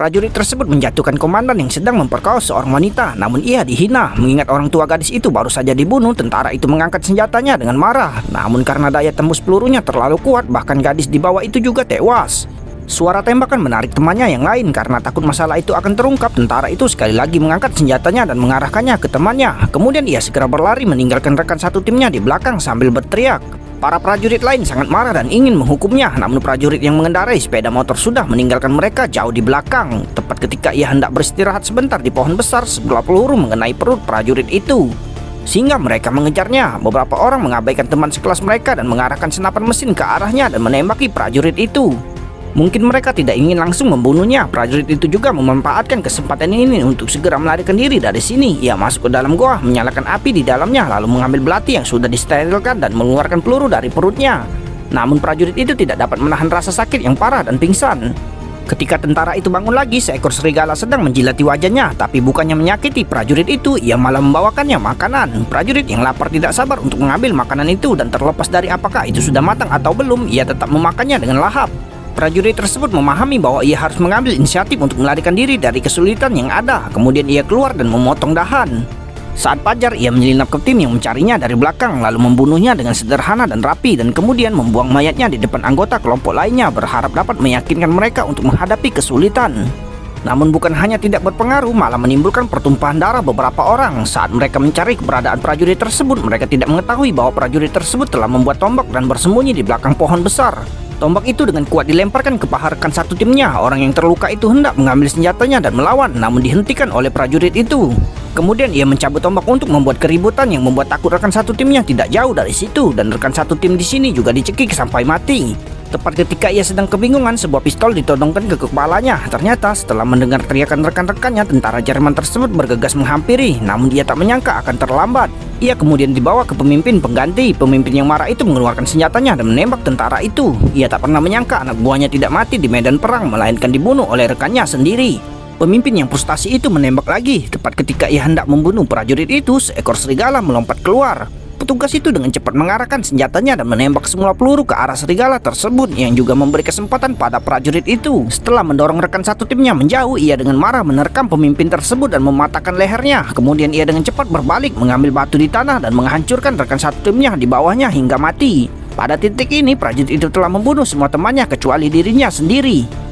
Prajurit tersebut menjatuhkan komandan yang sedang memperkosa seorang wanita, namun ia dihina. Mengingat orang tua gadis itu baru saja dibunuh, tentara itu mengangkat senjatanya dengan marah. Namun karena daya tembus pelurunya terlalu kuat, bahkan gadis di bawah itu juga tewas. Suara tembakan menarik temannya yang lain. Karena takut masalah itu akan terungkap, tentara itu sekali lagi mengangkat senjatanya dan mengarahkannya ke temannya. Kemudian ia segera berlari meninggalkan rekan satu timnya di belakang sambil berteriak. Para prajurit lain sangat marah dan ingin menghukumnya, namun prajurit yang mengendarai sepeda motor sudah meninggalkan mereka jauh di belakang. Tepat ketika ia hendak beristirahat sebentar di pohon besar, sebuah peluru mengenai perut prajurit itu, sehingga mereka mengejarnya. Beberapa orang mengabaikan teman sekelas mereka dan mengarahkan senapan mesin ke arahnya dan menembaki prajurit itu. Mungkin mereka tidak ingin langsung membunuhnya. Prajurit itu juga memanfaatkan kesempatan ini untuk segera melarikan diri dari sini. Ia masuk ke dalam goa, menyalakan api di dalamnya, lalu mengambil belati yang sudah disterilkan dan mengeluarkan peluru dari perutnya. Namun prajurit itu tidak dapat menahan rasa sakit yang parah dan pingsan. Ketika tentara itu bangun lagi, seekor serigala sedang menjilati wajahnya. Tapi bukannya menyakiti prajurit itu, ia malah membawakannya makanan. Prajurit yang lapar tidak sabar untuk mengambil makanan itu, dan terlepas dari apakah itu sudah matang atau belum, ia tetap memakannya dengan lahap. Prajurit tersebut memahami bahwa ia harus mengambil inisiatif untuk melarikan diri dari kesulitan yang ada. Kemudian ia keluar dan memotong dahan. Saat fajar, ia menyelinap ke tim yang mencarinya dari belakang, lalu membunuhnya dengan sederhana dan rapi, dan kemudian membuang mayatnya di depan anggota kelompok lainnya, berharap dapat meyakinkan mereka untuk menghadapi kesulitan. Namun bukan hanya tidak berpengaruh, malah menimbulkan pertumpahan darah beberapa orang. Saat mereka mencari keberadaan prajurit tersebut, mereka tidak mengetahui bahwa prajurit tersebut telah membuat tombak dan bersembunyi di belakang pohon besar. Tombak itu dengan kuat dilemparkan ke paha rekan satu timnya. Orang yang terluka itu hendak mengambil senjatanya dan melawan, namun dihentikan oleh prajurit itu. Kemudian ia mencabut tombak untuk membuat keributan yang membuat takut rekan satu timnya tidak jauh dari situ, dan rekan satu tim di sini juga dicekik sampai mati. Tepat ketika ia sedang kebingungan, sebuah pistol ditodongkan ke kepalanya. Ternyata setelah mendengar teriakan rekan-rekannya, tentara Jerman tersebut bergegas menghampiri, namun dia tak menyangka akan terlambat. Ia kemudian dibawa ke pemimpin pengganti. Pemimpin yang marah itu mengeluarkan senjatanya dan menembak tentara itu. Ia tak pernah menyangka anak buahnya tidak mati di medan perang, melainkan dibunuh oleh rekannya sendiri. Pemimpin yang frustasi itu menembak lagi. Tepat ketika ia hendak membunuh prajurit itu, seekor serigala melompat keluar. Petugas itu dengan cepat mengarahkan senjatanya dan menembak semua peluru ke arah serigala tersebut, yang juga memberi kesempatan pada prajurit itu. Setelah mendorong rekan satu timnya menjauh, ia dengan marah menerkam pemimpin tersebut dan mematahkan lehernya. Kemudian ia dengan cepat berbalik, mengambil batu di tanah dan menghancurkan rekan satu timnya di bawahnya hingga mati. Pada titik ini, prajurit itu telah membunuh semua temannya kecuali dirinya sendiri.